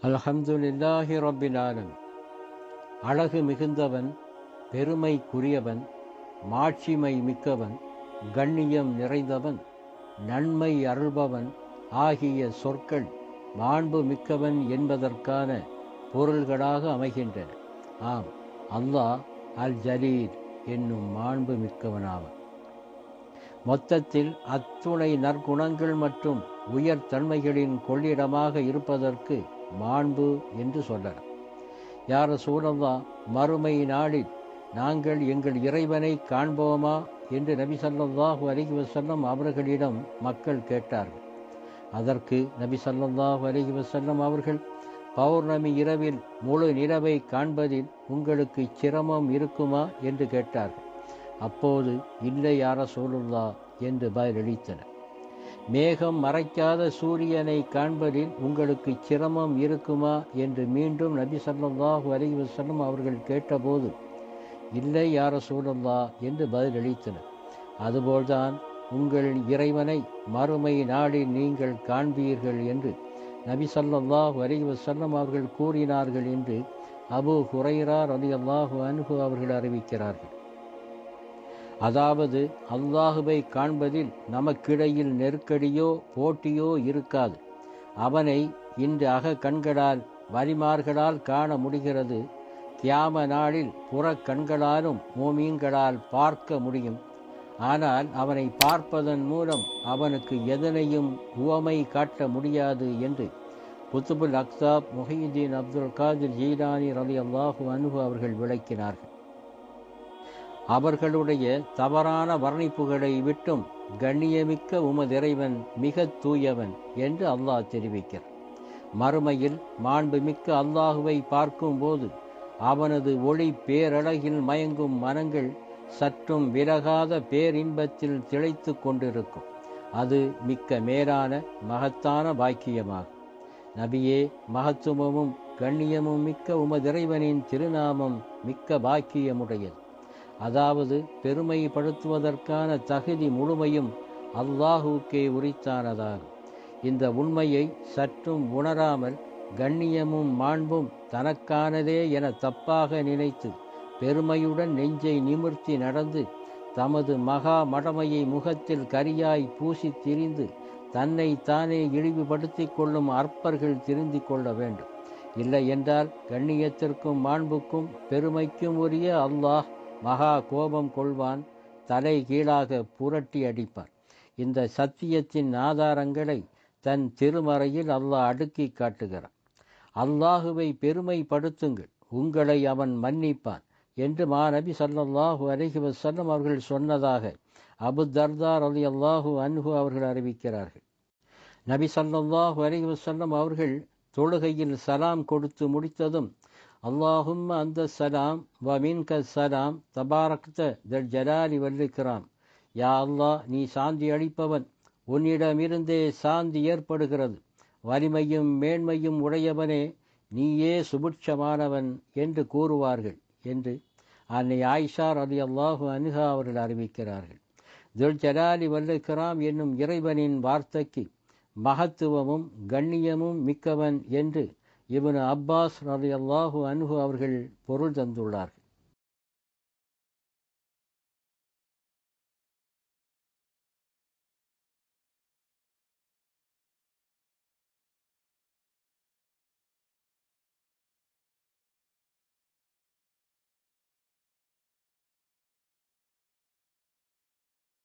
அல்ஹம்துலில்லாஹி ரப்பில் ஆலமீன். அழகு மிகுந்தவன், பெருமைக்குரியவன், மாட்சிமை மிக்கவன், கண்ணியம் நிறைந்தவன், நன்மை அருள்பவன் ஆகிய சொற்கள் மாண்பு மிக்கவன் என்பதற்கான பொருள்களாக அமைகின்றன. ஆம், அல்லாஹ் அல் ஜலீல் என்னும் மாண்பு மிக்கவனாவான். மொத்தத்தில் அத்துணை நற்குணங்கள் மற்றும் உயர் தன்மைகளின் கொள்ளிடமாக இருப்பதற்கு மாண்பு என்று சொல்லலாம். யா ரசூலல்லாஹ், மறுமை நாளில் நாங்கள் எங்கள் இறைவனை காண்போமா என்று நபி ஸல்லல்லாஹு அலைஹி வஸல்லம் அவர்களிடம் மக்கள் கேட்டார்கள். அதற்கு நபி ஸல்லல்லாஹு அலைஹி வஸல்லம் அவர்கள், பௌர்ணமி இரவில் முழு நிலவை காண்பதில் உங்களுக்கு சிரமம் இருக்குமா என்று கேட்டார்கள். அப்போது இல்லை யா ரசூலுல்லாஹ் என்று பதிலளித்தனர். மேகம் மறைக்காத சூரியனை காண்பதில் உங்களுக்கு சிரமம் இருக்குமா என்று மீண்டும் நபி ஸல்லல்லாஹு அலைஹி வஸல்லம் அவர்கள் கேட்டபோது இல்லை யா ரசூலல்லாஹ் என்று பதிலளித்தனர். அதுபோல்தான் உங்கள் இறைவனை மறுமை நாளில் நீங்கள் காண்பீர்கள் என்று நபி ஸல்லல்லாஹு அலைஹி வஸல்லம் அவர்கள் கூறினார்கள் என்று அபூ ஹுரைரா ரலியல்லாஹு அன்ஹு அவர்கள் அறிவிக்கிறார்கள். அதாவது, அல்லாஹுவை காண்பதில் நமக்கிடையில் நெருக்கடியோ போட்டியோ இருக்காது. அவனை இன்று அக கண்களால் வலிமார்களால் காண முடிகிறது. கியாம நாளில் புற கண்களாலும் மோமீன்களால் பார்க்க முடியும். ஆனால் அவனை பார்ப்பதன் மூலம் அவனுக்கு எதனையும் உவமை காட்ட முடியாது என்று குத்துபுல் அக்தாப் முஹியுத்தீன் அப்துல் காதிர் ஜீலானி ரலியல்லாஹு அன்ஹு அவர்கள் விளக்கினார்கள். அவர்களுடைய தவறான வர்ணிப்புகளை விட்டும் கண்ணியமிக்க உமதிறைவன் மிக தூயவன் என்று அல்லாஹ் தெரிவிக்கிறார். மறுமையில் மாண்புமிக்க அல்லாஹுவை பார்க்கும்போது அவனது ஒளி பேரழகில் மயங்கும் மனங்கள் சற்றும் விலகாத பேரின்பத்தில் திளைத்து கொண்டிருக்கும். அது மிக்க மேலான மகத்தான பாக்கியமாகும். நபியே, மகத்துவமும் கண்ணியமும் மிக்க உமதிறைவனின் திருநாமம் மிக்க பாக்கியமுடையது. அதாவது, பெருமைப்படுத்துவதற்கான தகுதி முழுமையும் அல்லாஹுக்கே உரித்தானதாகும். இந்த உண்மையை சற்றும் உணராமல் கண்ணியமும் மாண்பும் தனக்கானதே என தப்பாக நினைத்து பெருமையுடன் நெஞ்சை நிமிர்த்தி நடந்து தமது மகா மடமையை முகத்தில் கரியாய் பூசி திரிந்து தன்னை தானே இழிவுபடுத்தி கொள்ளும் அற்பர்கள் திருந்தி கொள்ள வேண்டும். இல்லை என்றால் கண்ணியத்திற்கும் மாண்புக்கும் பெருமைக்கும் உரிய அல்லாஹ் மகா கோபம் கொள்வான், தலை கீழாக புரட்டி அடிப்பான். இந்த சத்தியத்தின் ஆதாரங்களை தன் திருமறையில் அல்லாஹ் அடுக்கி காட்டுகிறான். அல்லாஹுவை பெருமைப்படுத்துங்கள், உங்களை அவன் மன்னிப்பான் என்று மாநபி ஸல்லல்லாஹு அலைஹி வஸல்லம் அவர்கள் சொன்னதாக அபூ தர்தா ரலியல்லாஹு அன்ஹு அவர்கள் அறிவிக்கிறார்கள். நபி ஸல்லல்லாஹு அலைஹி வஸல்லம் அவர்கள் தொழுகையில் சலாம் கொடுத்து முடித்ததும், அல்லாஹும்ம அந்த சலாம் வ மின்க சலாம் தபாரக்த தல் ஜலாலி வல் இக்ராம், யா அல்லாஹ், நீ சாந்தி அளிப்பவன், உன்னிடமிருந்தே சாந்தி ஏற்படுகிறது, வலிமையும் மேன்மையும் உடையவனே, நீயே சுபிட்சமானவன் என்று கூறுவார்கள் என்று அன்னை ஆயிஷா ரலியல்லாஹு அன்ஹா அவர்கள் அறிவிக்கிறார்கள். துல் ஜலாலி வல் இக்ராம் என்னும் இறைவனின் வார்த்தைக்கு மகத்துவமும் கண்ணியமும் மிக்கவன் என்று இப்னு அப்பாஸ் ரலியல்லாஹு அன்ஹு அவர்கள் பொருள் தந்துள்ளார்கள்.